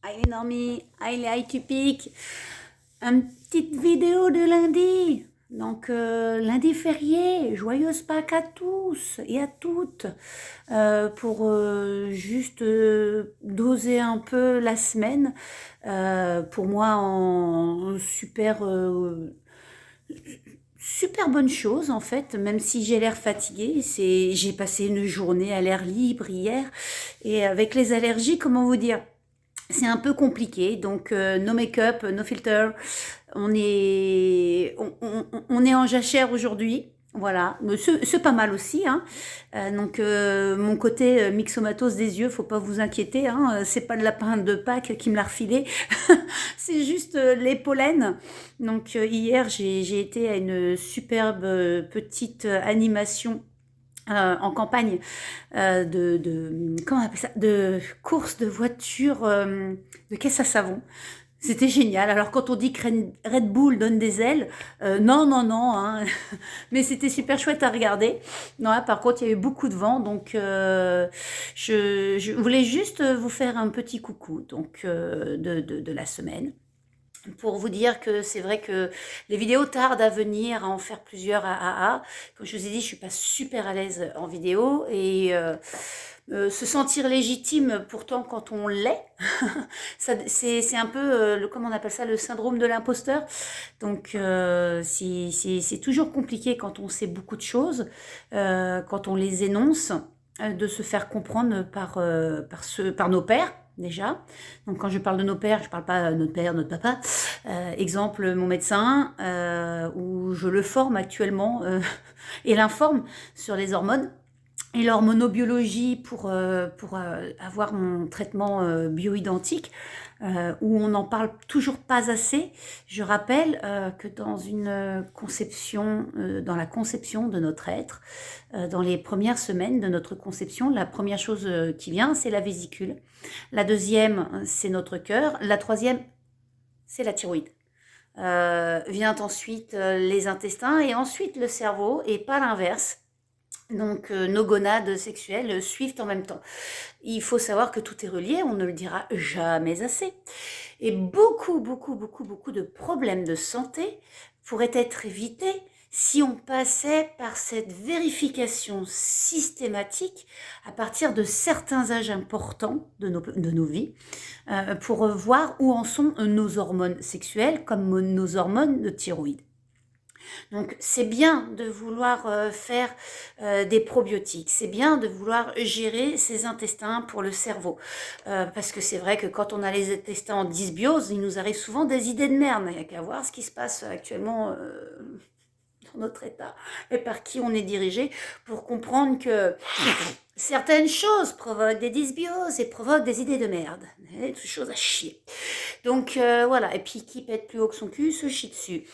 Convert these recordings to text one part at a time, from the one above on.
Allez Normie, allez atypique, une petite vidéo de lundi. Donc lundi férié, joyeuse Pâques à tous et à toutes pour juste doser un peu la semaine. Pour moi en super bonne chose en fait, même si j'ai l'air fatiguée. J'ai passé une journée à l'air libre hier et avec les allergies, comment vous dire? C'est un peu compliqué, donc no make-up, no filter. On est en jachère aujourd'hui. Voilà, mais c'est pas mal aussi, hein. Donc mon côté myxomatose des yeux, faut pas vous inquiéter, hein. C'est pas le lapin de Pâques qui me l'a refilé, c'est juste les pollens. Donc hier j'ai été à une superbe petite animation en campagne comment on appelle ça, de course de voiture, de caisse à savon. C'était génial. Alors quand on dit que Red Bull donne des ailes, non, non, non, hein. Mais c'était super chouette à regarder. Non, là, par contre, il y a eu beaucoup de vent, donc je voulais juste vous faire un petit coucou donc de la semaine pour vous dire que c'est vrai que les vidéos tardent à venir, à en faire plusieurs à. Comme je vous ai dit, je suis pas super à l'aise en vidéo et se sentir légitime pourtant quand on l'est, c'est un peu, comment on appelle ça, le syndrome de l'imposteur. Donc c'est toujours compliqué quand on sait beaucoup de choses, quand on les énonce, de se faire comprendre par nos pairs. Déjà. Donc quand je parle de nos pères, je parle pas de notre père, notre papa. Exemple, mon médecin, où je le forme actuellement et l'informe sur les hormones et l'hormonobiologie pour avoir mon traitement bioidentique, où on n'en parle toujours pas assez. Je rappelle que dans dans la conception de notre être, dans les premières semaines de notre conception, la première chose qui vient, c'est la vésicule. La deuxième, c'est notre cœur. La troisième, c'est la thyroïde. Vient ensuite les intestins et ensuite le cerveau, et pas l'inverse. Donc nos gonades sexuelles suivent en même temps. Il faut savoir que tout est relié, on ne le dira jamais assez. Et beaucoup de problèmes de santé pourraient être évités si on passait par cette vérification systématique à partir de certains âges importants de nos vies, pour voir où en sont nos hormones sexuelles comme nos hormones de thyroïde. Donc c'est bien de vouloir faire des probiotiques, c'est bien de vouloir gérer ses intestins pour le cerveau. Parce que c'est vrai que quand on a les intestins en dysbiose, il nous arrive souvent des idées de merde. Il n'y a qu'à voir ce qui se passe actuellement dans notre état et par qui on est dirigé pour comprendre que certaines choses provoquent des dysbioses et provoquent des idées de merde. Des choses à chier. Donc voilà, et puis qui pète plus haut que son cul se chie dessus.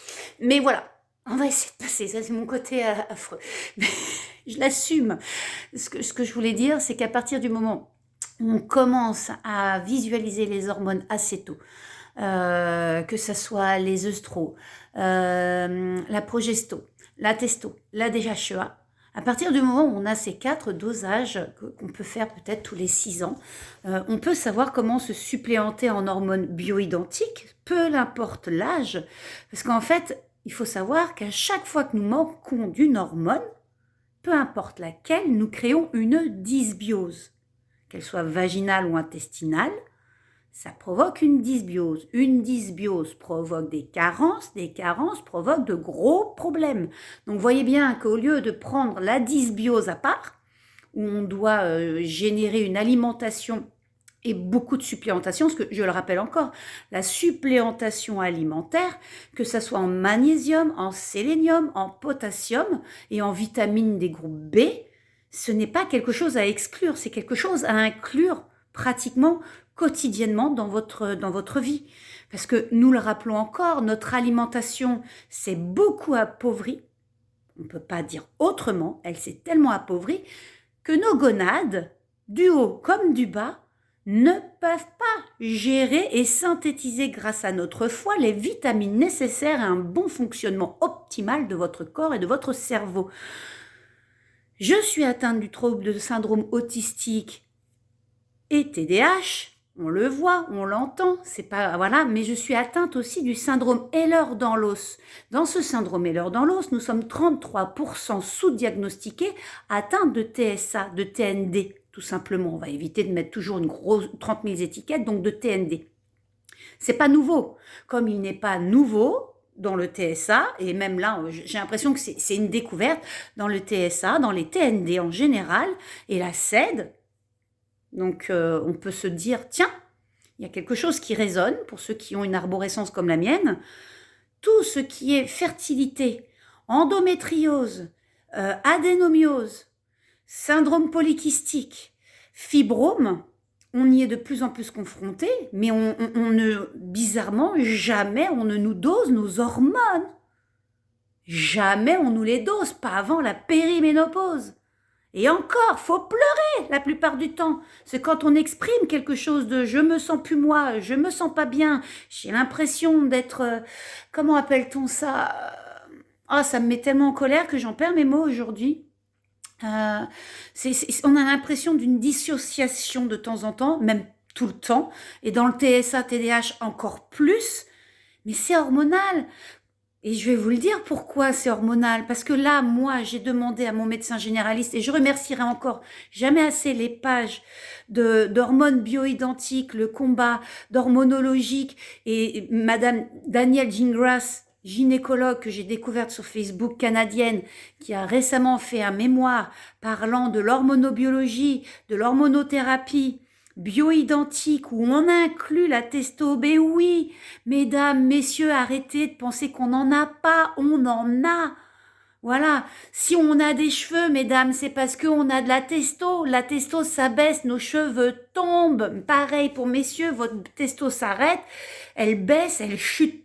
Mais voilà, on va essayer de passer, ça c'est mon côté affreux. Mais je l'assume. Ce que je voulais dire, c'est qu'à partir du moment où on commence à visualiser les hormones assez tôt, que ce soit les œstraux, la progesto, la testo, la DHEA, à partir du moment où on a ces 4 dosages qu'on peut faire peut-être tous les 6 ans, on peut savoir comment se supplémenter en hormones bioidentiques, peu importe l'âge, parce qu'en fait, il faut savoir qu'à chaque fois que nous manquons d'une hormone, peu importe laquelle, nous créons une dysbiose, qu'elle soit vaginale ou intestinale. Ça provoque une dysbiose. Une dysbiose provoque des carences provoquent de gros problèmes. Donc voyez bien qu'au lieu de prendre la dysbiose à part, où on doit générer une alimentation et beaucoup de supplémentation, parce que je le rappelle encore, la supplémentation alimentaire, que ce soit en magnésium, en sélénium, en potassium et en vitamines des groupes B, ce n'est pas quelque chose à exclure, c'est quelque chose à inclure pratiquement quotidiennement dans votre vie. Parce que nous le rappelons encore, notre alimentation s'est beaucoup appauvrie, on ne peut pas dire autrement, elle s'est tellement appauvrie que nos gonades, du haut comme du bas, ne peuvent pas gérer et synthétiser grâce à notre foie les vitamines nécessaires à un bon fonctionnement optimal de votre corps et de votre cerveau. Je suis atteinte du trouble de syndrome autistique et TDAH. On le voit, on l'entend, c'est pas voilà, mais je suis atteinte aussi du syndrome Ehlers dans l'os. Dans ce syndrome Ehlers dans l'os, nous sommes 33% sous-diagnostiqués atteints de TSA, de TND, tout simplement. On va éviter de mettre toujours une grosse 30 000 étiquettes, donc de TND. C'est pas nouveau. Comme il n'est pas nouveau dans le TSA, et même là, j'ai l'impression que c'est une découverte dans le TSA, dans les TND en général, et la SED. Donc, on peut se dire, tiens, il y a quelque chose qui résonne pour ceux qui ont une arborescence comme la mienne. Tout ce qui est fertilité, endométriose, adénomiose, syndrome polykystique, fibrome, on y est de plus en plus confronté, mais on ne, bizarrement, jamais on ne nous dose nos hormones. Jamais on nous les dose, pas avant la périménopause. Et encore, faut pleurer la plupart du temps. C'est quand on exprime quelque chose de je me sens plus moi, je me sens pas bien, j'ai l'impression d'être, comment appelle-t-on ça? Ah, ça me met tellement en colère que j'en perds mes mots aujourd'hui. On a l'impression d'une dissociation de temps en temps, même tout le temps, et dans le TSA, TDAH encore plus, mais c'est hormonal. Et je vais vous le dire pourquoi c'est hormonal. Parce que là, moi, j'ai demandé à mon médecin généraliste, et je remercierai encore jamais assez les pages d'hormones bioidentiques, le combat d'hormonologique, et Madame Danielle Gingras, gynécologue que j'ai découverte sur Facebook, canadienne, qui a récemment fait un mémoire parlant de l'hormonobiologie, de l'hormonothérapie, bioidentique où on inclut la testo, ben oui, mesdames, messieurs, arrêtez de penser qu'on n'en a pas, on en a. Voilà, si on a des cheveux, mesdames, c'est parce qu'on a de la testo s'abaisse, nos cheveux tombent. Pareil pour messieurs, votre testo s'arrête, elle baisse, elle chute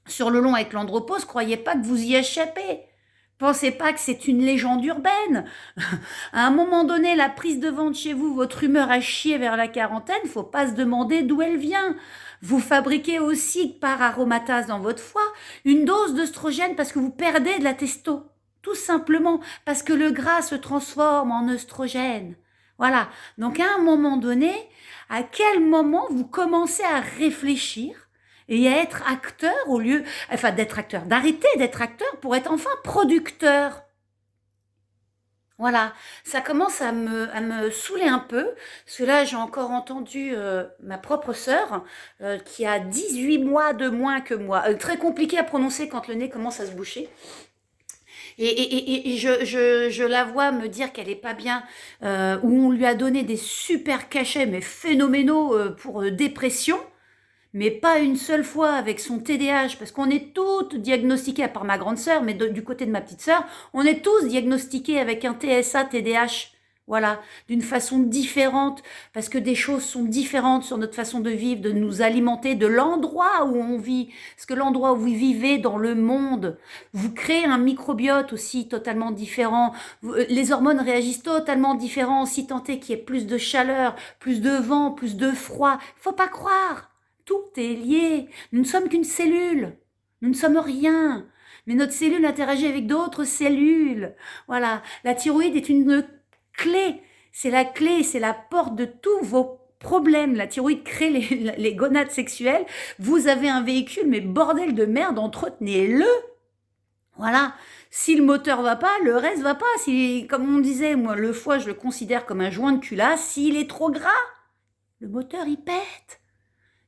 sur le long avec l'andropause, croyez pas que vous y échappez. Pensez pas que c'est une légende urbaine. À un moment donné, la prise de vent de chez vous, votre humeur à chier vers la quarantaine, faut pas se demander d'où elle vient. Vous fabriquez aussi par aromatase dans votre foie une dose d'œstrogène parce que vous perdez de la testo. Tout simplement parce que le gras se transforme en œstrogène. Voilà. Donc à un moment donné, à quel moment vous commencez à réfléchir et à être acteur au lieu, enfin d'être acteur, d'arrêter d'être acteur pour être enfin producteur. Voilà, ça commence à me saouler un peu, parce que là j'ai encore entendu ma propre sœur qui a 18 mois de moins que moi, très compliqué à prononcer quand le nez commence à se boucher. Et je la vois me dire qu'elle est pas bien, où on lui a donné des super cachets, mais phénoménaux pour dépression. Mais pas une seule fois avec son TDAH, parce qu'on est toutes diagnostiquées, à part ma grande sœur, mais du côté de ma petite sœur, on est tous diagnostiqués avec un TSA, TDAH, voilà, d'une façon différente, parce que des choses sont différentes sur notre façon de vivre, de nous alimenter, de l'endroit où on vit, parce que l'endroit où vous vivez dans le monde, vous créez un microbiote aussi totalement différent, les hormones réagissent totalement différents, si tant est qu'il y ait plus de chaleur, plus de vent, plus de froid, faut pas croire. Tout est lié. Nous ne sommes qu'une cellule. Nous ne sommes rien. Mais notre cellule interagit avec d'autres cellules. Voilà. La thyroïde est une clé. C'est la clé, c'est la porte de tous vos problèmes. La thyroïde crée les gonades sexuelles. Vous avez un véhicule, mais bordel de merde, entretenez-le. Voilà. Si le moteur va pas, le reste va pas. Si, comme on disait, moi, le foie, je le considère comme un joint de culasse. S'il est trop gras, le moteur, il pète.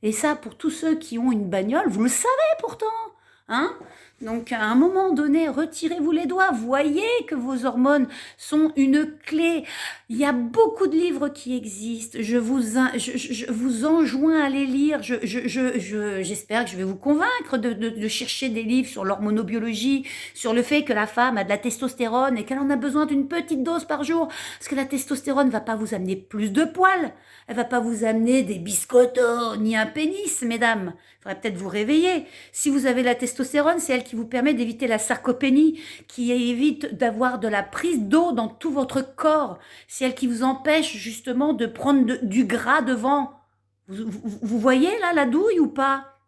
Et ça, pour tous ceux qui ont une bagnole, vous le savez pourtant, hein? Donc, à un moment donné, retirez-vous les doigts. Voyez que vos hormones sont une clé. Il y a beaucoup de livres qui existent. Je vous enjoins à les lire. J'espère que je vais vous convaincre de chercher des livres sur l'hormonobiologie, sur le fait que la femme a de la testostérone et qu'elle en a besoin d'une petite dose par jour. Parce que la testostérone ne va pas vous amener plus de poils. Elle va pas vous amener des biscottos ni un pénis, mesdames. Il faudrait peut-être vous réveiller. Si vous avez la testostérone, c'est elle qui vous permet d'éviter la sarcopénie, qui évite d'avoir de la prise d'eau dans tout votre corps. C'est elle qui vous empêche justement de prendre du gras devant. Vous voyez là la douille ou pas?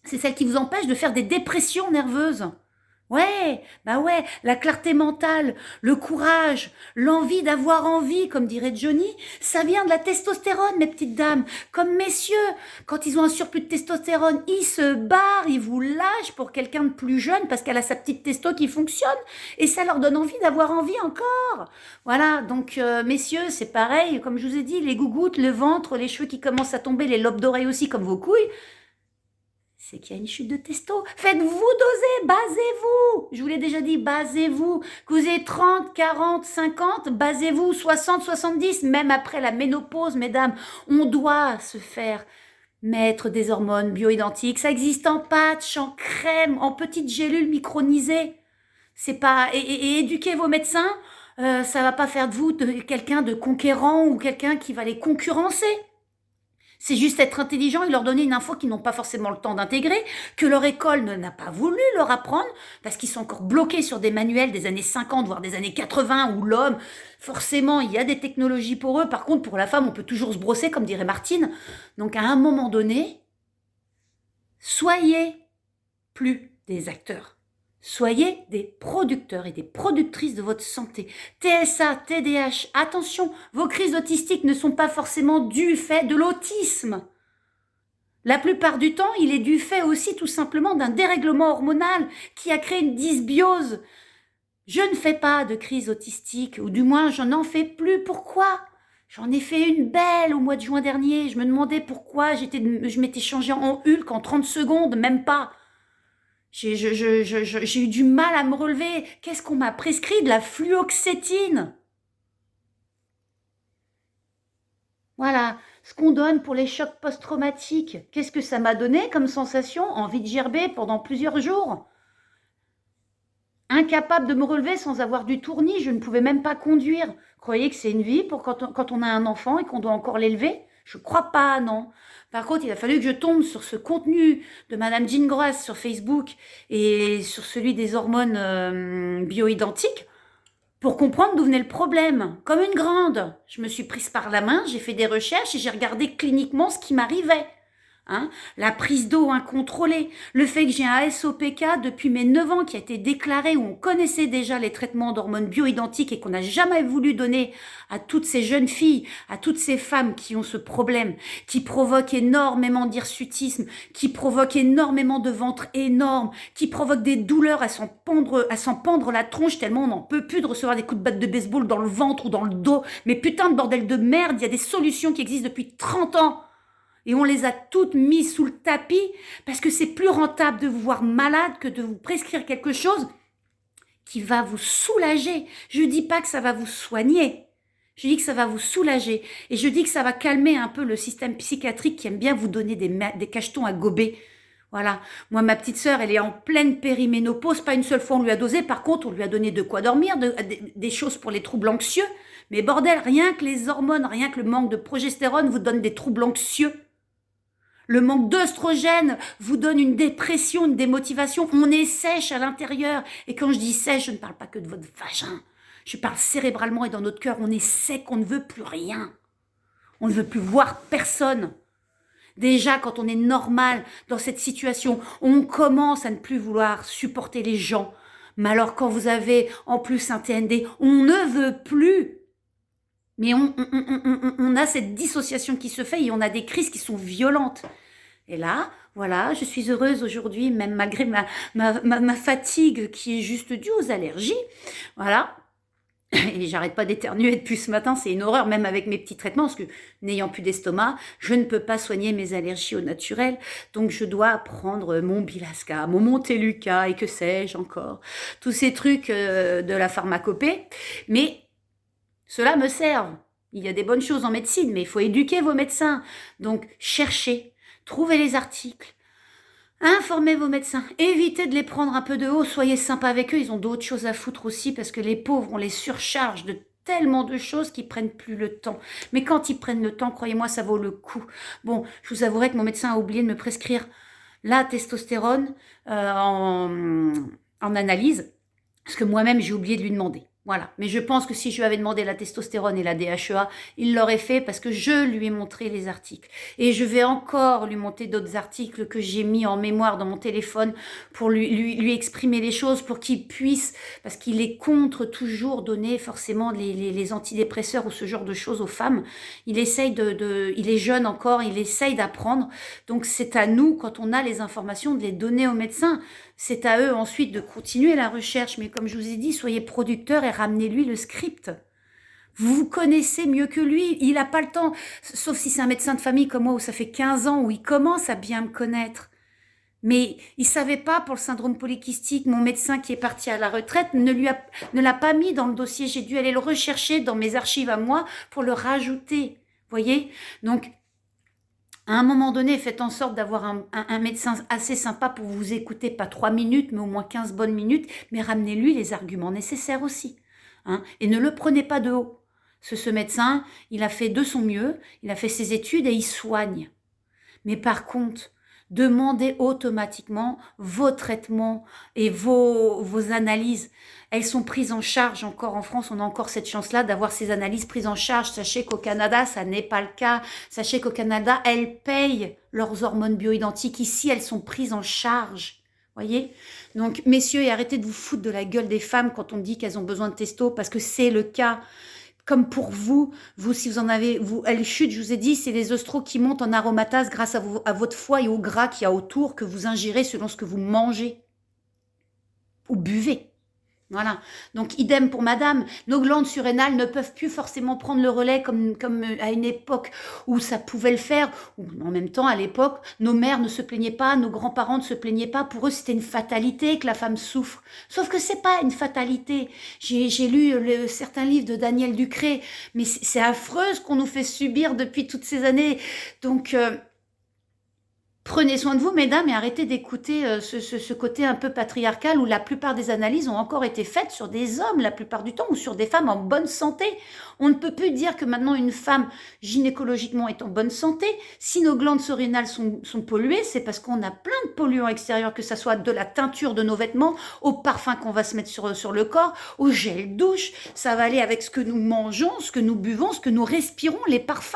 C'est celle qui vous empêche de faire des dépressions nerveuses. Ouais, bah ouais, la clarté mentale, le courage, l'envie d'avoir envie, comme dirait Johnny, ça vient de la testostérone, mes petites dames. Comme messieurs, quand ils ont un surplus de testostérone, ils se barrent, ils vous lâchent pour quelqu'un de plus jeune parce qu'elle a sa petite testo qui fonctionne et ça leur donne envie d'avoir envie encore. Voilà, donc messieurs, c'est pareil, comme je vous ai dit, les gougouttes, le ventre, les cheveux qui commencent à tomber, les lobes d'oreilles aussi, comme vos couilles, c'est qu'il y a une chute de testo. Faites-vous doser, basez-vous. Je vous l'ai déjà dit, basez-vous. Que vous ayez 30, 40, 50, basez-vous 60, 70. Même après la ménopause, mesdames, on doit se faire mettre des hormones bioidentiques. Ça existe en patch, en crème, en petites gélules micronisées. C'est pas et éduquer vos médecins, ça va pas faire de vous quelqu'un de conquérant ou quelqu'un qui va les concurrencer. C'est juste être intelligent et leur donner une info qu'ils n'ont pas forcément le temps d'intégrer, que leur école n'a pas voulu leur apprendre, parce qu'ils sont encore bloqués sur des manuels des années 50, voire des années 80, où l'homme, forcément, il y a des technologies pour eux. Par contre, pour la femme, on peut toujours se brosser, comme dirait Martine. Donc, à un moment donné, soyez plus des acteurs. Soyez des producteurs et des productrices de votre santé. TSA, TDAH, attention, vos crises autistiques ne sont pas forcément dues fait de l'autisme. La plupart du temps, il est dû fait aussi tout simplement d'un dérèglement hormonal qui a créé une dysbiose. Je ne fais pas de crise autistique, ou du moins je n'en fais plus. Pourquoi ? J'en ai fait une belle au mois de juin dernier. Je me demandais pourquoi je m'étais changée en Hulk en 30 secondes, même pas. J'ai eu du mal à me relever. Qu'est-ce qu'on m'a prescrit ? De la fluoxétine. Voilà, ce qu'on donne pour les chocs post-traumatiques. Qu'est-ce que ça m'a donné comme sensation ? Envie de gerber pendant plusieurs jours. Incapable de me relever sans avoir du tournis, je ne pouvais même pas conduire. Croyez que c'est une vie pour quand on a un enfant et qu'on doit encore l'élever ? Je crois pas, non. Par contre, il a fallu que je tombe sur ce contenu de Madame Jean Grass sur Facebook et sur celui des hormones bioidentiques pour comprendre d'où venait le problème. Comme une grande, je me suis prise par la main, j'ai fait des recherches et j'ai regardé cliniquement ce qui m'arrivait. Hein, la prise d'eau incontrôlée, le fait que j'ai un SOPK depuis mes 9 ans qui a été déclaré où on connaissait déjà les traitements d'hormones bioidentiques et qu'on n'a jamais voulu donner à toutes ces jeunes filles, à toutes ces femmes qui ont ce problème, qui provoque énormément d'hirsutisme, qui provoque énormément de ventre énorme, qui provoque des douleurs à s'en pendre la tronche tellement on n'en peut plus de recevoir des coups de batte de baseball dans le ventre ou dans le dos. Mais putain de bordel de merde, il y a des solutions qui existent depuis 30 ans. Et on les a toutes mises sous le tapis parce que c'est plus rentable de vous voir malade que de vous prescrire quelque chose qui va vous soulager. Je dis pas que ça va vous soigner. Je dis que ça va vous soulager. Et je dis que ça va calmer un peu le système psychiatrique qui aime bien vous donner des cachetons à gober. Voilà. Moi, ma petite sœur, elle est en pleine périménopause. Pas une seule fois on lui a dosé. Par contre, on lui a donné de quoi dormir, des choses pour les troubles anxieux. Mais bordel, rien que les hormones, rien que le manque de progestérone vous donne des troubles anxieux. Le manque d'œstrogène vous donne une dépression, une démotivation. On est sèche à l'intérieur. Et quand je dis sèche, je ne parle pas que de votre vagin. Je parle cérébralement et dans notre cœur. On est sec, on ne veut plus rien. On ne veut plus voir personne. Déjà, quand on est normal dans cette situation, on commence à ne plus vouloir supporter les gens. Mais alors, quand vous avez en plus un TND, on ne veut plus. Mais on a cette dissociation qui se fait et on a des crises qui sont violentes. Et là, voilà, je suis heureuse aujourd'hui, même malgré ma fatigue qui est juste due aux allergies. Voilà. Et j'arrête pas d'éternuer depuis ce matin, c'est une horreur, même avec mes petits traitements, parce que n'ayant plus d'estomac, je ne peux pas soigner mes allergies au naturel. Donc je dois prendre mon Bilasca, mon Montelukast et que sais-je encore. Tous ces trucs de la pharmacopée. Mais cela me servent. Il y a des bonnes choses en médecine, mais il faut éduquer vos médecins. Donc, cherchez, trouvez les articles, informez vos médecins, évitez de les prendre un peu de haut, soyez sympa avec eux, ils ont d'autres choses à foutre aussi, parce que les pauvres, on les surcharge de tellement de choses qu'ils prennent plus le temps. Mais quand ils prennent le temps, croyez-moi, ça vaut le coup. Bon, je vous avouerai que mon médecin a oublié de me prescrire la testostérone en analyse, parce que moi-même, j'ai oublié de lui demander. Voilà. Mais je pense que si je lui avais demandé la testostérone et la DHEA, il l'aurait fait parce que je lui ai montré les articles. Et je vais encore lui montrer d'autres articles que j'ai mis en mémoire dans mon téléphone pour lui exprimer les choses, pour qu'il puisse, parce qu'il est contre toujours donner forcément les antidépresseurs ou ce genre de choses aux femmes. Il essaye il est jeune encore, il essaye d'apprendre. Donc c'est à nous, quand on a les informations, de les donner aux médecins. C'est à eux ensuite de continuer la recherche, mais comme je vous ai dit, soyez producteurs et ramenez-lui le script. Vous vous connaissez mieux que lui, il n'a pas le temps, sauf si c'est un médecin de famille comme moi où ça fait 15 ans, où il commence à bien me connaître. Mais il savait pas pour le syndrome polykystique, mon médecin qui est parti à la retraite ne l'a pas mis dans le dossier, j'ai dû aller le rechercher dans mes archives à moi pour le rajouter, voyez. Donc, à un moment donné, faites en sorte d'avoir un médecin assez sympa pour vous écouter, pas 3 minutes, mais au moins 15 bonnes minutes, mais ramenez-lui les arguments nécessaires aussi. Hein, et ne le prenez pas de haut. Ce médecin, il a fait de son mieux, il a fait ses études et il soigne. Mais par contre, demandez automatiquement vos traitements et vos analyses. Elles sont prises en charge encore en France. On a encore cette chance-là d'avoir ces analyses prises en charge. Sachez qu'au Canada, ça n'est pas le cas. Sachez qu'au Canada, elles payent leurs hormones bioidentiques. Ici, elles sont prises en charge. Voyez? Donc, messieurs, et arrêtez de vous foutre de la gueule des femmes quand on dit qu'elles ont besoin de testo, parce que c'est le cas. Comme pour vous, si vous en avez, elle chute, je vous ai dit, c'est les oestraux qui montent en aromatase grâce à votre foie et au gras qu'il y a autour que vous ingérez selon ce que vous mangez ou buvez. Voilà. Donc, idem pour madame. Nos glandes surrénales ne peuvent plus forcément prendre le relais comme à une époque où ça pouvait le faire. Ou en même temps, à l'époque, nos mères ne se plaignaient pas, nos grands-parents ne se plaignaient pas. Pour eux, c'était une fatalité que la femme souffre. Sauf que c'est pas une fatalité. J'ai lu certains livres de Daniel Ducré, mais c'est affreux ce qu'on nous fait subir depuis toutes ces années. Donc, prenez soin de vous, mesdames, et arrêtez d'écouter ce côté un peu patriarcal où la plupart des analyses ont encore été faites sur des hommes la plupart du temps ou sur des femmes en bonne santé. On ne peut plus dire que maintenant une femme gynécologiquement est en bonne santé. Si nos glandes surrénales sont polluées, c'est parce qu'on a plein de polluants extérieurs, que ce soit de la teinture de nos vêtements, au parfum qu'on va se mettre sur le corps, au gel douche. Ça va aller avec ce que nous mangeons, ce que nous buvons, ce que nous respirons, les parfums,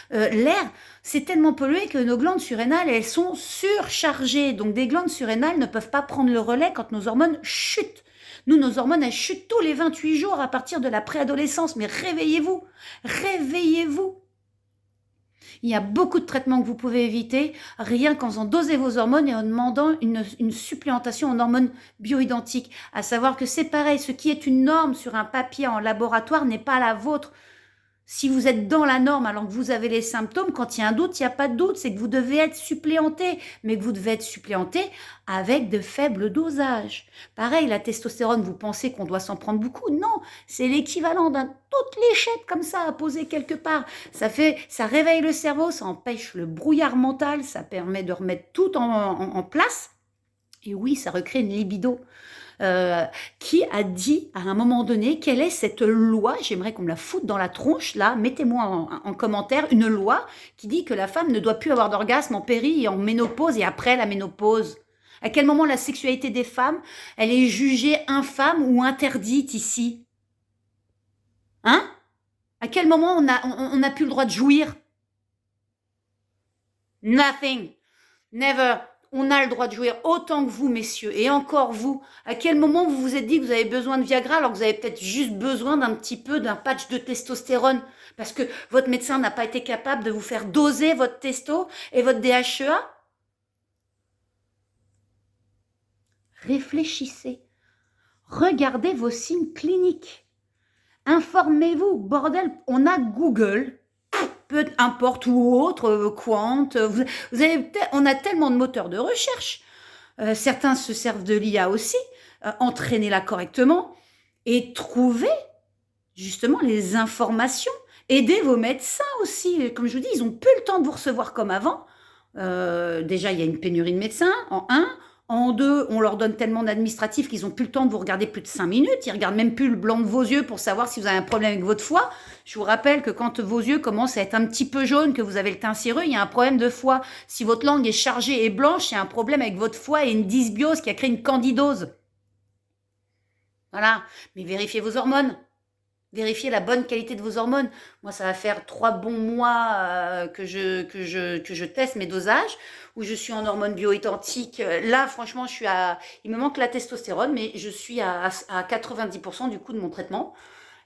l'air. C'est tellement pollué que nos glandes surrénales, elles sont surchargées. Donc des glandes surrénales ne peuvent pas prendre le relais quand nos hormones chutent. Nous, nos hormones, elles chutent tous les 28 jours à partir de la préadolescence. Mais réveillez-vous, réveillez-vous. Il y a beaucoup de traitements que vous pouvez éviter, rien qu'en faisant doser vos hormones et en demandant une supplémentation en hormones bioidentiques. À savoir que c'est pareil, ce qui est une norme sur un papier en laboratoire n'est pas la vôtre. Si vous êtes dans la norme alors que vous avez les symptômes, quand il y a un doute, il n'y a pas de doute, c'est que vous devez être suppléanté, mais que vous devez être suppléanté avec de faibles dosages. Pareil, la testostérone, vous pensez qu'on doit s'en prendre beaucoup? Non, c'est l'équivalent d'un toute léchette comme ça à poser quelque part. Ça réveille le cerveau, ça empêche le brouillard mental, ça permet de remettre tout en place. Et oui, ça recrée une libido. Qui a dit à un moment donné quelle est cette loi, j'aimerais qu'on me la foute dans la tronche là, mettez-moi en commentaire une loi qui dit que la femme ne doit plus avoir d'orgasme en péri et en ménopause et après la ménopause. À quel moment la sexualité des femmes, elle est jugée infâme ou interdite ici? Hein? À quel moment on n'a plus le droit de jouir? Nothing. Never. On a le droit de jouir autant que vous, messieurs, et encore vous. À quel moment vous vous êtes dit que vous avez besoin de Viagra alors que vous avez peut-être juste besoin d'un patch de testostérone parce que votre médecin n'a pas été capable de vous faire doser votre testo et votre DHEA? Réfléchissez. Regardez vos signes cliniques. Informez-vous. Bordel, on a Google. Peu importe ou autre, Quant, on a tellement de moteurs de recherche. Certains se servent de l'IA aussi. Entraînez-la correctement et trouvez justement les informations. Aidez vos médecins aussi. Comme je vous dis, ils n'ont plus le temps de vous recevoir comme avant. Déjà, il y a une pénurie de médecins, en un. En deux, on leur donne tellement d'administratifs qu'ils n'ont plus le temps de vous regarder plus de 5 minutes. Ils ne regardent même plus le blanc de vos yeux pour savoir si vous avez un problème avec votre foie. Je vous rappelle que quand vos yeux commencent à être un petit peu jaunes, que vous avez le teint cireux, il y a un problème de foie. Si votre langue est chargée et blanche, il y a un problème avec votre foie et une dysbiose qui a créé une candidose. Voilà, mais vérifiez vos hormones. Vérifiez la bonne qualité de vos hormones. Moi, ça va faire 3 bons mois que je teste mes dosages, où je suis en hormones bioidentiques. Là, franchement, il me manque la testostérone, mais je suis à 90% du coup de mon traitement.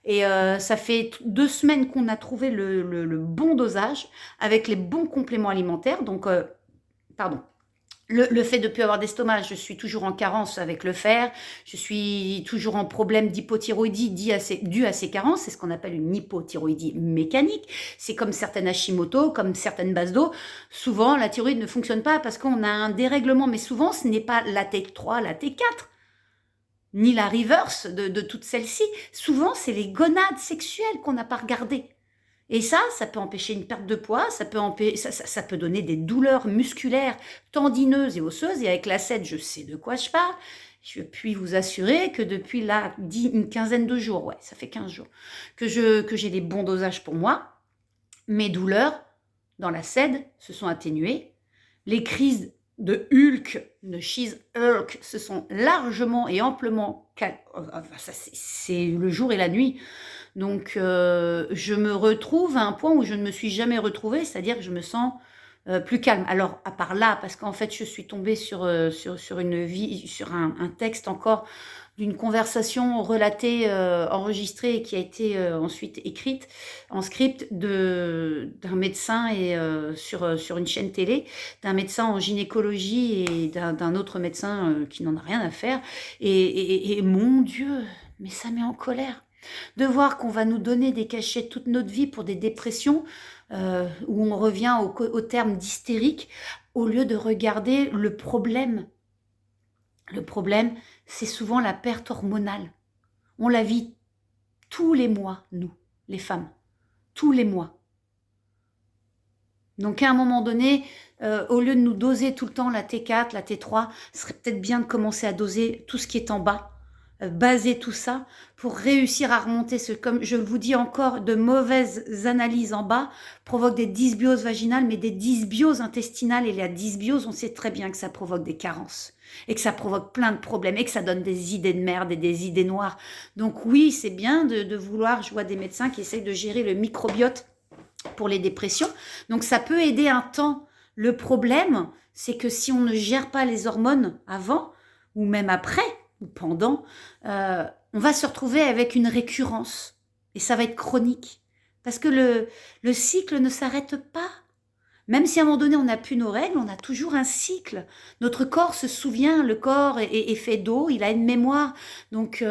Et ça fait 2 semaines qu'on a trouvé le bon dosage avec les bons compléments alimentaires. Donc, pardon, le fait de ne plus avoir d'estomac, je suis toujours en carence avec le fer, je suis toujours en problème d'hypothyroïdie dû à ces carences, c'est ce qu'on appelle une hypothyroïdie mécanique. C'est comme certaines Hashimoto, comme certaines bases d'eau. Souvent, la thyroïde ne fonctionne pas parce qu'on a un dérèglement, mais souvent, ce n'est pas la T3, la T4, ni la reverse de toutes celles-ci. Souvent, c'est les gonades sexuelles qu'on n'a pas regardées. Et ça peut empêcher une perte de poids, ça peut donner des douleurs musculaires, tendineuses et osseuses. Et avec la 7, je sais de quoi je parle. Je puis vous assurer que depuis là, une quinzaine de jours, ouais, ça fait 15 jours, que j'ai les bons dosages pour moi. Mes douleurs dans la SED se sont atténuées. Les crises de Hulk, de She-Hulk, se sont largement et amplement calmées. Enfin, c'est le jour et la nuit. Donc, je me retrouve à un point où je ne me suis jamais retrouvée, c'est-à-dire que je me sens plus calme. Alors, à part là, parce qu'en fait, je suis tombée sur un texte encore d'une conversation relatée, enregistrée, et qui a été ensuite écrite en script d'un médecin et sur une chaîne télé, d'un médecin en gynécologie et d'un autre médecin qui n'en a rien à faire. Et mon Dieu, mais ça met en colère de voir qu'on va nous donner des cachets toute notre vie pour des dépressions, où on revient au terme d'hystérique, au lieu de regarder le problème. Le problème, c'est souvent la perte hormonale. On la vit tous les mois, nous, les femmes. Tous les mois. Donc à un moment donné, au lieu de nous doser tout le temps la T4, la T3, ce serait peut-être bien de commencer à doser tout ce qui est en bas. Baser tout ça pour réussir à remonter comme je vous dis encore, de mauvaises analyses en bas provoquent des dysbioses vaginales, mais des dysbioses intestinales. Et la dysbiose, on sait très bien que ça provoque des carences et que ça provoque plein de problèmes et que ça donne des idées de merde et des idées noires. Donc oui, c'est bien de vouloir, je vois des médecins qui essayent de gérer le microbiote pour les dépressions. Donc ça peut aider un temps. Le problème, c'est que si on ne gère pas les hormones avant ou même après, ou pendant, on va se retrouver avec une récurrence. Et ça va être chronique. Parce que le cycle ne s'arrête pas. Même si à un moment donné on n'a plus nos règles, on a toujours un cycle. Notre corps se souvient, le corps est fait d'eau, il a une mémoire. Donc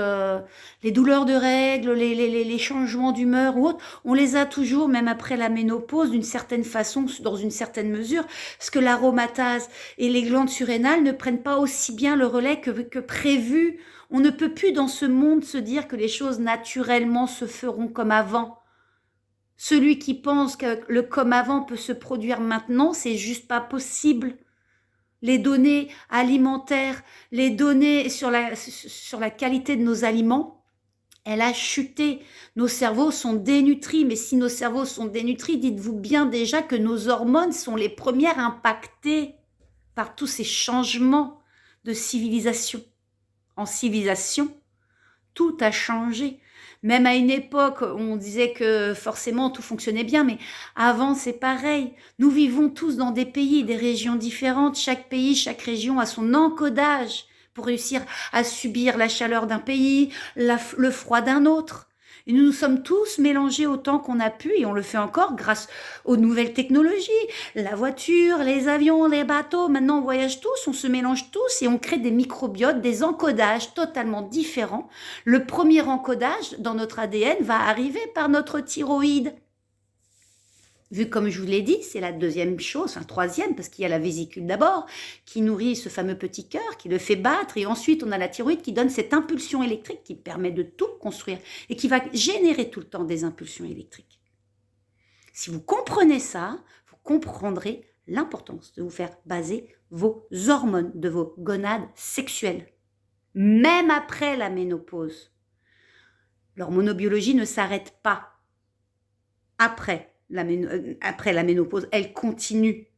les douleurs de règles, les changements d'humeur ou autres, on les a toujours, même après la ménopause, d'une certaine façon, dans une certaine mesure, parce que l'aromatase et les glandes surrénales ne prennent pas aussi bien le relais que prévu. On ne peut plus dans ce monde se dire que les choses naturellement se feront comme avant. Celui qui pense que le comme avant peut se produire maintenant, c'est juste pas possible. Les données alimentaires, les données sur la qualité de nos aliments, elle a chuté. Nos cerveaux sont dénutris, mais si nos cerveaux sont dénutris, dites-vous bien déjà que nos hormones sont les premières impactées par tous ces changements de civilisation. En civilisation, tout a changé. Même à une époque, on disait que forcément tout fonctionnait bien, mais avant c'est pareil. Nous vivons tous dans des pays, des régions différentes. Chaque pays, chaque région a son encodage pour réussir à subir la chaleur d'un pays, le froid d'un autre. Et nous nous sommes tous mélangés autant qu'on a pu, et on le fait encore grâce aux nouvelles technologies, la voiture, les avions, les bateaux. Maintenant, on voyage tous, on se mélange tous et on crée des microbiotes, des encodages totalement différents. Le premier encodage dans notre ADN va arriver par notre thyroïde. Vu comme je vous l'ai dit, c'est la deuxième chose, enfin troisième, parce qu'il y a la vésicule d'abord, qui nourrit ce fameux petit cœur, qui le fait battre, et ensuite on a la thyroïde qui donne cette impulsion électrique qui permet de tout construire, et qui va générer tout le temps des impulsions électriques. Si vous comprenez ça, vous comprendrez l'importance de vous faire baser vos hormones, de vos gonades sexuelles, même après la ménopause. L'hormonobiologie ne s'arrête pas après la ménopause, elle continue.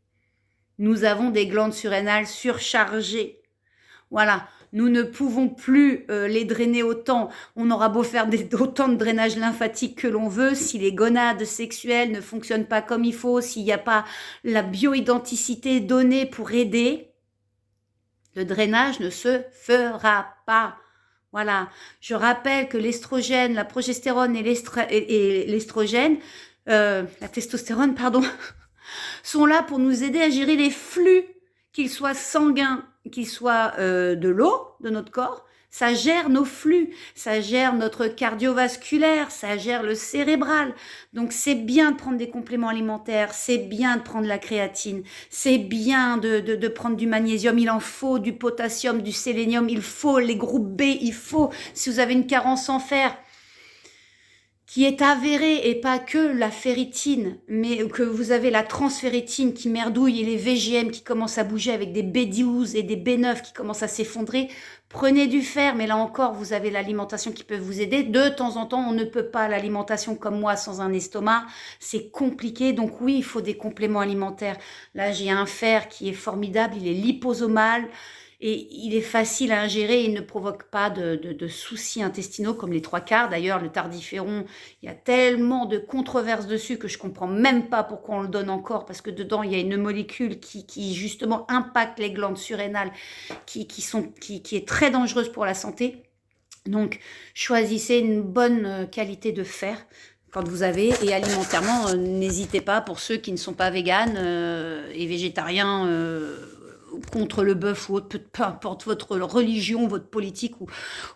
Nous avons des glandes surrénales surchargées. Voilà, nous ne pouvons plus les drainer autant. On aura beau faire autant de drainage lymphatique que l'on veut, si les gonades sexuelles ne fonctionnent pas comme il faut, s'il n'y a pas la bioidenticité donnée pour aider, le drainage ne se fera pas. Voilà. Je rappelle que l'estrogène, la progestérone et l'estrogène, la testostérone, pardon, sont là pour nous aider à gérer les flux, qu'ils soient sanguins, qu'ils soient de l'eau de notre corps. Ça gère nos flux, ça gère notre cardiovasculaire, ça gère le cérébral. Donc c'est bien de prendre des compléments alimentaires, c'est bien de prendre la créatine, c'est bien de prendre du magnésium, il en faut, du potassium, du sélénium, il faut les groupes B, il faut, si vous avez une carence en fer, qui est avérée, et pas que la ferritine, mais que vous avez la transféritine qui merdouille et les VGM qui commencent à bouger avec des B12 et des B9 qui commencent à s'effondrer, prenez du fer, mais là encore, vous avez l'alimentation qui peut vous aider. De temps en temps, on ne peut pas l'alimentation comme moi sans un estomac, c'est compliqué, donc oui, il faut des compléments alimentaires. Là, j'ai un fer qui est formidable, il est liposomal, et il est facile à ingérer, il ne provoque pas de soucis intestinaux comme les trois quarts. D'ailleurs, le tardiféron, il y a tellement de controverses dessus que je comprends même pas pourquoi on le donne encore, parce que dedans, il y a une molécule qui justement impacte les glandes surrénales, qui est très dangereuse pour la santé. Donc, choisissez une bonne qualité de fer quand vous avez, et alimentairement, n'hésitez pas, pour ceux qui ne sont pas véganes et végétariens, contre le bœuf ou autre, peu importe votre religion, votre politique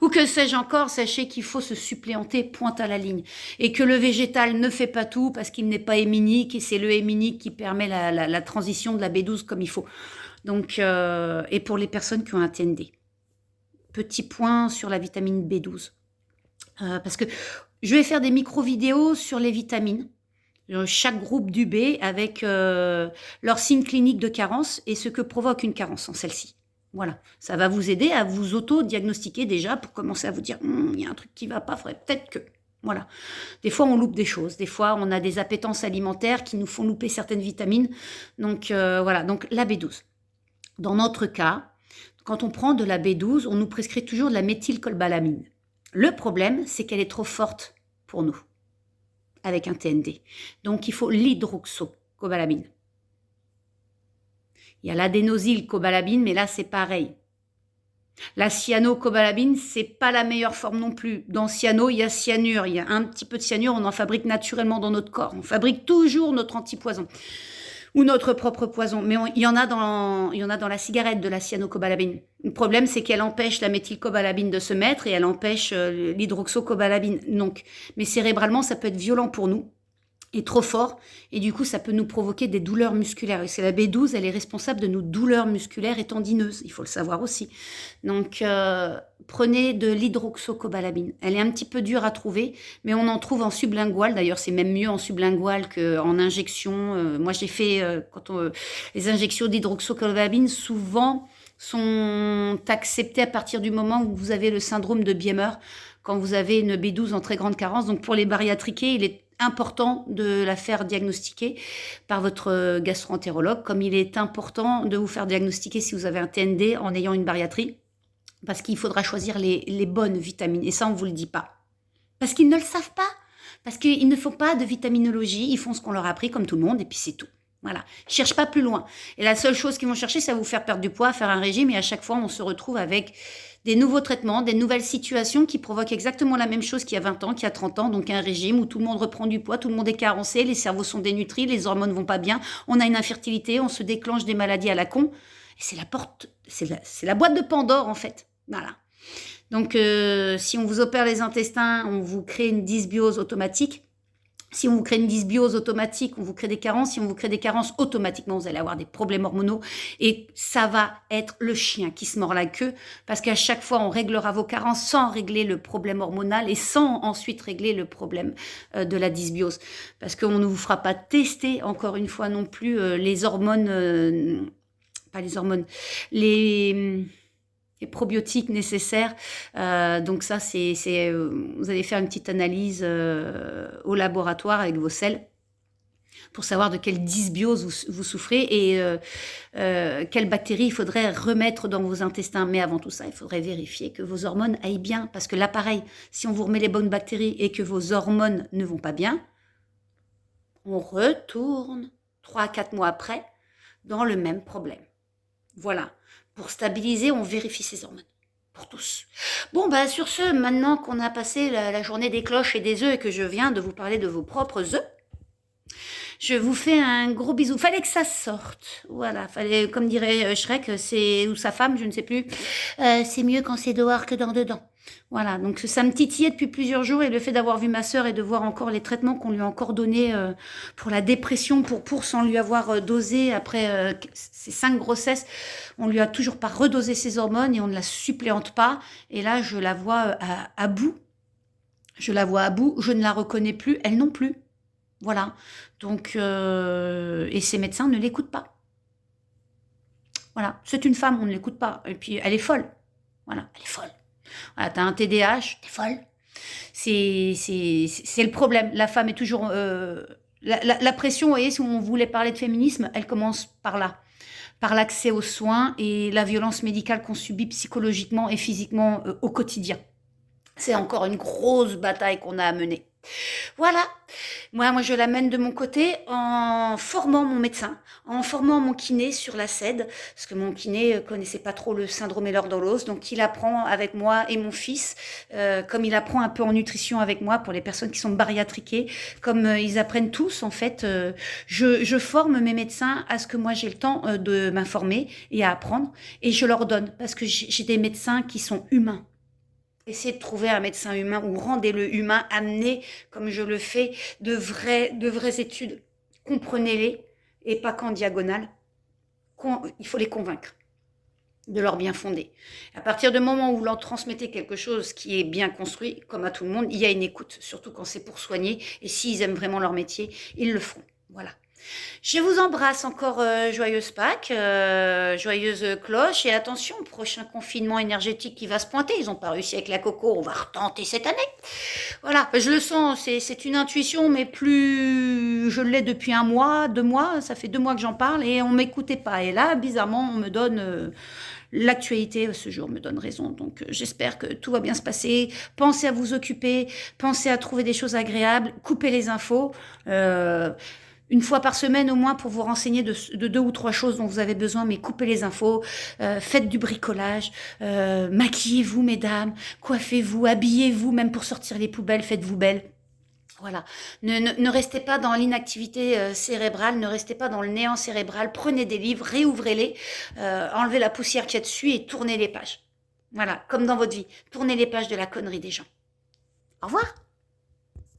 ou que sais-je encore, sachez qu'il faut se suppléanter, pointe à la ligne. Et que le végétal ne fait pas tout parce qu'il n'est pas héminique, et c'est le héminique qui permet la transition de la B12 comme il faut. Donc, et pour les personnes qui ont un TND. Petit point sur la vitamine B12. Parce que je vais faire des micro-vidéos sur les vitamines. Chaque groupe d'UB avec leur signe clinique de carence et ce que provoque une carence en celle-ci. Voilà, ça va vous aider à vous auto-diagnostiquer déjà pour commencer à vous dire il y a un truc qui va pas, faudrait peut-être que. Voilà. Des fois, on loupe des choses. Des fois, on a des appétences alimentaires qui nous font louper certaines vitamines. Donc, voilà. Donc, la B12. Dans notre cas, quand on prend de la B12, on nous prescrit toujours de la méthylcobalaminine. Le problème, c'est qu'elle est trop forte pour nous, avec un TND. Donc, il faut l'hydroxocobalamine. Il y a l'adénosylcobalamine, mais là, c'est pareil. La cyanocobalamine, c'est pas la meilleure forme non plus. Dans cyano, il y a cyanure. Il y a un petit peu de cyanure, on en fabrique naturellement dans notre corps. On fabrique toujours notre antipoison ou notre propre poison. Mais il y en a dans la cigarette de la cyanocobalamine. Le problème, c'est qu'elle empêche la méthylcobalamine de se mettre et elle empêche l'hydroxocobalamine. Donc, mais cérébralement, ça peut être violent pour nous et trop fort. Et du coup, ça peut nous provoquer des douleurs musculaires. Et c'est la B12, elle est responsable de nos douleurs musculaires et tendineuses. Il faut le savoir aussi. Donc, prenez de l'hydroxocobalamine. Elle est un petit peu dure à trouver, mais on en trouve en sublingual. D'ailleurs, c'est même mieux en sublingual qu'en injection. Moi, j'ai fait, les injections d'hydroxocobalamine, souvent sont acceptées à partir du moment où vous avez le syndrome de Biemer, quand vous avez une B12 en très grande carence. Donc, pour les bariatriqués, il est important de la faire diagnostiquer par votre gastro-entérologue, comme il est important de vous faire diagnostiquer si vous avez un TND en ayant une bariatrie, parce qu'il faudra choisir les bonnes vitamines. Et ça, on ne vous le dit pas. Parce qu'ils ne le savent pas. Parce qu'ils ne font pas de vitaminologie. Ils font ce qu'on leur a appris, comme tout le monde, et puis c'est tout. Voilà. Ils ne cherchent pas plus loin. Et la seule chose qu'ils vont chercher, c'est à vous faire perdre du poids, faire un régime. Et à chaque fois, on se retrouve avec des nouveaux traitements, des nouvelles situations qui provoquent exactement la même chose qu'il y a 20 ans, qu'il y a 30 ans. Donc un régime où tout le monde reprend du poids, tout le monde est carencé, les cerveaux sont dénutris, les hormones vont pas bien, on a une infertilité, on se déclenche des maladies à la con. Et c'est la boîte de Pandore, en fait. Voilà. Donc, si on vous opère les intestins, on vous crée une dysbiose automatique. Si on vous crée une dysbiose automatique, on vous crée des carences. Si on vous crée des carences, automatiquement, vous allez avoir des problèmes hormonaux. Et ça va être le chien qui se mord la queue. Parce qu'à chaque fois, on réglera vos carences sans régler le problème hormonal et sans ensuite régler le problème de la dysbiose. Parce qu'on ne vous fera pas tester, encore une fois non plus, les hormones... pas les hormones... les probiotiques nécessaires. Donc ça, vous allez faire une petite analyse au laboratoire avec vos selles pour savoir de quelle dysbiose vous souffrez et quelles bactéries il faudrait remettre dans vos intestins. Mais avant tout ça, il faudrait vérifier que vos hormones aillent bien. Parce que là, pareil, si on vous remet les bonnes bactéries et que vos hormones ne vont pas bien, on retourne 3 à 4 mois après dans le même problème. Voilà. Pour stabiliser, on vérifie ses hormones. Pour tous. Bon, bah sur ce, maintenant qu'on a passé la journée des cloches et des œufs et que je viens de vous parler de vos propres œufs, je vous fais un gros bisou. Fallait que ça sorte. Voilà, fallait, comme dirait Shrek, ou sa femme, je ne sais plus, c'est mieux quand c'est dehors que dans dedans. Voilà, donc ça me titillait depuis plusieurs jours et le fait d'avoir vu ma sœur et de voir encore les traitements qu'on lui a encore donnés pour la dépression, pour sans lui avoir dosé après ces 5 grossesses, on lui a toujours pas redosé ses hormones et on ne la suppléante pas. Et là, je la vois à bout. Je la vois à bout, je ne la reconnais plus, elle non plus. Voilà, donc, et ces médecins ne l'écoutent pas. Voilà, c'est une femme, on ne l'écoute pas. Et puis, elle est folle. Voilà, elle est folle. Voilà, t'as un TDAH, t'es folle. C'est le problème. La femme est toujours... la pression, vous voyez, si on voulait parler de féminisme, elle commence par là. Par l'accès aux soins et la violence médicale qu'on subit psychologiquement et physiquement au quotidien. C'est encore une grosse bataille qu'on a à mener. Voilà, moi je l'amène de mon côté en formant mon médecin, en formant mon kiné sur la CED, parce que mon kiné connaissait pas trop le syndrome Ehlers-Danlos, donc il apprend avec moi et mon fils, comme il apprend un peu en nutrition avec moi pour les personnes qui sont bariatriquées, comme ils apprennent tous en fait, je forme mes médecins à ce que moi j'ai le temps de m'informer et à apprendre, et je leur donne, parce que j'ai des médecins qui sont humains. Essayez de trouver un médecin humain ou rendez-le humain, amenez, comme je le fais, de vraies études. Comprenez-les et pas qu'en diagonale. Il faut les convaincre de leur bien fondé. À partir du moment où vous leur transmettez quelque chose qui est bien construit, comme à tout le monde, il y a une écoute, surtout quand c'est pour soigner. Et s'ils aiment vraiment leur métier, ils le feront. Voilà. Je vous embrasse encore, joyeuse Pâques, joyeuse cloche, et attention, prochain confinement énergétique qui va se pointer. Ils n'ont pas réussi avec la coco, on va retenter cette année. Voilà, je le sens, c'est une intuition, mais plus je l'ai depuis 1 mois, 2 mois, ça fait 2 mois que j'en parle et on m'écoutait pas. Et là, bizarrement, on me donne l'actualité ce jour me donne raison. Donc j'espère que tout va bien se passer. Pensez à vous occuper, pensez à trouver des choses agréables, coupez les infos. 1 fois par semaine au moins pour vous renseigner de 2 ou 3 choses dont vous avez besoin, mais coupez les infos, faites du bricolage, maquillez-vous mesdames, coiffez-vous, habillez-vous, même pour sortir les poubelles, faites-vous belle. Voilà, ne restez pas dans l'inactivité cérébrale, ne restez pas dans le néant cérébral, prenez des livres, réouvrez-les, enlevez la poussière qu'il y a dessus et tournez les pages. Voilà, comme dans votre vie, tournez les pages de la connerie des gens. Au revoir.